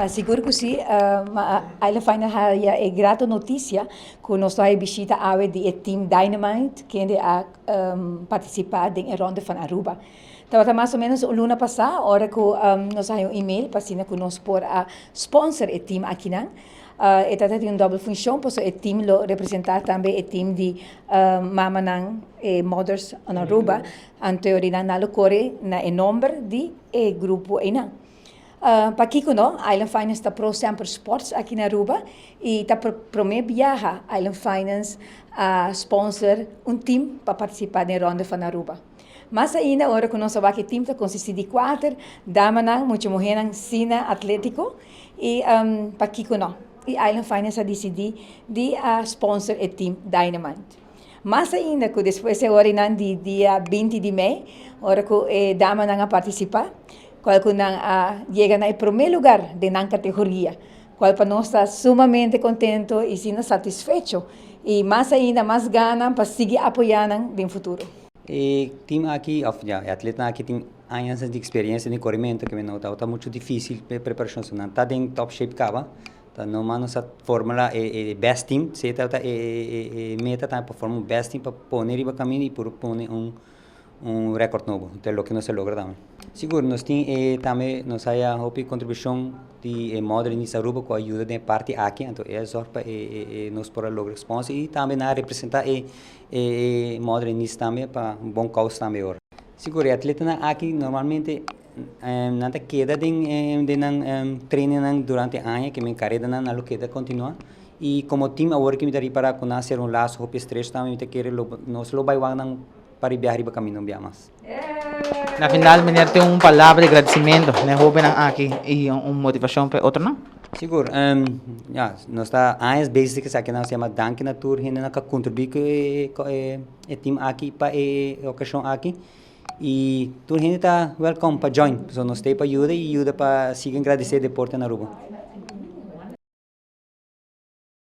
Siguro que sim, ela faz é grata notícia que nós temos visita ave de team Dynamite que a participar da ronda van Aruba. Estava mais ou menos o luna passada, hora que nós temos e-mail para que nós por a sponsor o team aqui não. E tata tem double função, pois o team lo representar também o team de mama nang e mothers na Aruba, anteoria na locore na nombre de grupo ena. Para Kiko, no, Island Finance está pro sempre sports aqui na Aruba e está promete viajar Island Finance a sponsor time para participar da ronda van Aruba. Mas ainda, agora que nós sabemos que o time consiste de 4 damas, muitas mulheres, sina atlético e para Kiko, no. E Island Finance a decidido de sponsor o time Dynamite. Mas ainda, que depois agora de dia 20 de maio, agora que damas a participar, qual que chega no primeiro lugar de na categoria, qual para nós está sumamente contento e satisfeito e mais ainda mais gana para seguir apoiando no futuro. E time aqui, atleta aqui tem anos de experiência de corrimento que me nota, está muito difícil para preparação, não está em top shape cava, tá não mano essa fórmula é best team, se tá meta tá para formar best team para pôr riba caminho e por pôr recorde novo, então o que nós logra também. Seguro, nós temos também nós aí a contribuição de modern em Aruba com a ajuda da parte aqui, então é só para nós por logra responsa e também na representar modern nisso também para bom causa também ora. Seguro, atleta aqui normalmente nada queda de treino durante anos que minha carreira na loqueta continua e como time agora que me daria para conhecer laço hope stress também me querer nós lo vai para viajar para caminho mais. Na final, menino tem palavra de agradecimento, né? Jovem aqui e motivação para outro não? Seguro, nós está anos básicas aqui nós chama danke na tour, ainda que contribui com o time aqui para a ocasião aqui e tour ainda está welcome para join, so nós tem para ajuda e ajuda para seguir agradecer deporte na Aruba.